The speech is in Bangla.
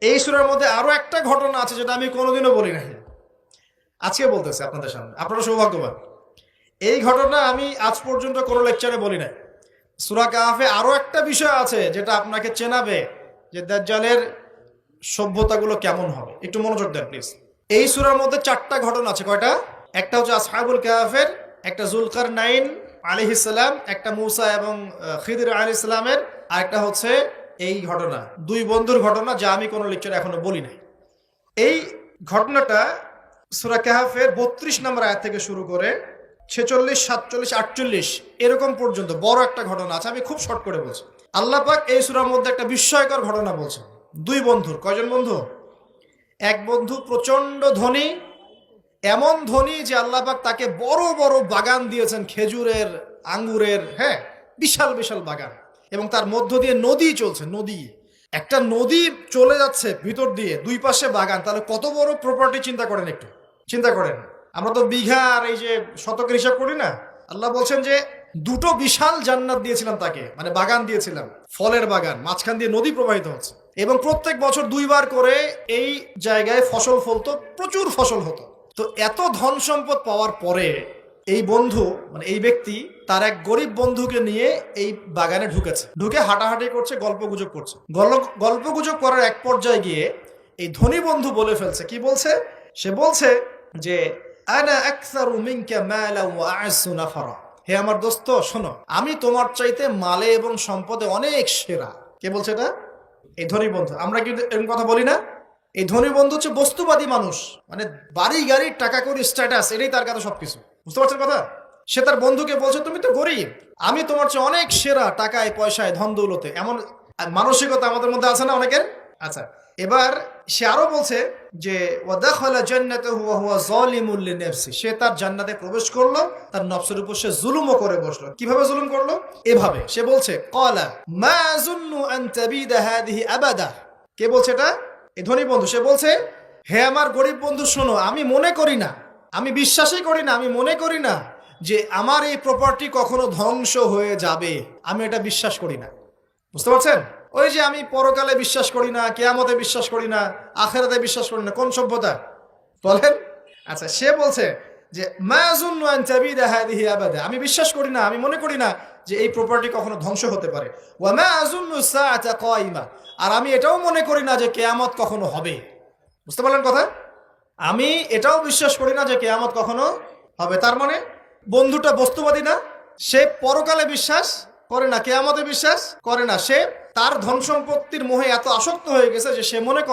এই সূরার মধ্যে আরো একটা ঘটনা আছে যেটা আমি কোনোদিনও বলি নাই, আজকে বলতেছি আপনাদের সামনে। আপনারা সৌভাগ্যবান, এই ঘটনা আমি আজ পর্যন্ত কোনো লেকচারে বলি নাই। সূরা কাহফে আরো একটা বিষয় আছে যেটা আপনাকে চেনাবে যে দাজ্জালের সভ্যতাগুলো কেমন হবে। একটু মনোযোগ দেন প্লিজ। এই সূরার মধ্যে চারটা ঘটনা আছে। কয়টা? একটা হচ্ছে আসহাবুল কাহফের, একটা যুলকারনাইন আলাইহিস সালাম, একটা মূসা এবং খিদির আলাইহিস সালামের, আর একটা হচ্ছে এই ঘটনা, দুই বন্ধুর ঘটনা, যা আমি কোনো লেকচারে এখনো বলি নাই। এই ঘটনাটা সূরা কাহফের 32 নম্বর আয়াত থেকে শুরু করে 46, 47, 48 এরকম পর্যন্ত বড় একটা ঘটনা আছে। আমি খুব শর্ট করে বলছি। আল্লাহ পাক এই সূরার মধ্যে একটা বিস্ময়কর ঘটনা বলছেন। দুই বন্ধুর, কয়জন বন্ধু? এক বন্ধু প্রচন্ড ধনী, এমন ধনী যে আল্লাহ পাক তাকে বড় বড় বাগান দিয়েছেন, খেজুরের, আঙ্গুরের, হ্যাঁ, বিশাল বিশাল বাগান, এবং তার মধ্য দিয়ে নদী চলছে। নদী, একটা নদী চলে যাচ্ছে ভিতর দিয়ে, দুই পাশে বাগান। তাহলে কত বড় প্রপার্টি চিন্তা করেন, একটু চিন্তা করেন। আমরা তো বিঘা আর এই যে শতকের হিসাব করি না। আল্লাহ বলছেন যে দুটো বিশাল জান্নাত দিয়েছিলাম তাকে, মানে বাগান দিয়েছিলাম, ফলের বাগান, মাঝখান দিয়ে নদী প্রবাহিত হচ্ছে, এবং প্রত্যেক বছর দুইবার করে এই জায়গায় ফসল ফলতো, প্রচুর ফসল হতো। তো এত ধন সম্পদ পাওয়ার পরে এই বন্ধু, মানে এই ব্যক্তি, তার এক গরিব বন্ধুকে নিয়ে এই বাগানে ঢুকেছে। ঢুকে হাঁটাহাঁটি করছে, গল্পগুজব করছে। গল্পগুজব করার এক পর্যায়ে গিয়ে এই ধনী বন্ধু বলে ফেলছে। কি বলছে? সে বলছে যে আনা আকসারু মিনকা মালা ওয়া আ'আসু নাফারা। হে আমার দোস্ত, শোনো, আমি তোমার চাইতে মালে এবং সম্পদে অনেক সেরা। কে বলছে এটা? এই ধনী বন্ধু। আমরা কি এরকম কথা বলি না? এই ধনী বন্ধু হচ্ছে বস্তুবাদী মানুষ, মানে বাড়ি গাড়ি, টাকা কড়ি, স্ট্যাটাস, এটাই তার কাছে সবকিছু। বুঝতে পারছেন কথা? সে তার বন্ধুকে বলছে তুমি তো গরিব, আমি তোমার চেয়ে অনেক সেরা টাকায় পয়সায় ধন দৌলতে। এমন মানসিকতা আমাদের মধ্যে আছে না অনেকের? আচ্ছা, এবার সে আরো বলছে যে ওয়াদাখালা জান্নাতাহু ওয়া হুয়া যালিমুল লিনাফসি। সে তার জান্নাতে প্রবেশ করলো, তার নফসের উপর সে জুলুমও করে বসলো। কিভাবে জুলুম করলো? এভাবে সে বলছে ক্বালা মা আযুন্নু আন তাবিদা হাদিহি আবাদা। কে বলছে এটা? এই ধনী বন্ধু। সে বলছে, হে আমার গরিব বন্ধু, শোনো, আমি মনে করি না, আমি বিশ্বাসই করি না, আমি মনে করি না যে আমার এই প্রপার্টি কখনো ধ্বংস হয়ে যাবে। আমি এটা বিশ্বাস করি না। বুঝতে পারছেন? ওই যে আমি পরকালে বিশ্বাস করি না, কিয়ামতে বিশ্বাস করি না, আখিরাতে বিশ্বাস করি না, কোন সভ্যতা বলেন? আচ্ছা, সে বলছে যে মা আযুন্নু আন তাবিদা হাদিহি আবাদা। আমি বিশ্বাস করি না, আমি মনে করি না যে এই প্রপার্টি কখনো ধ্বংস হতে পারে। ওয়া মা আযুন্নু সাআতা কায়িমা। আর আমি এটাও মনে করি না যে কিয়ামত কখনো হবে। বুঝতে পারলেন কথা? আমি এটাও বিশ্বাস করি না যে কিয়ামত কখনো হবে। তার মানে বন্ধুটা বস্তুবাদী না, সে পরকালে বিশ্বাস করে না, কিয়ামতে বিশ্বাস করে না। সে তার ধন সম্পত্তির মোহে এত আসক্ত হয়ে গেছে যে সে মনে করে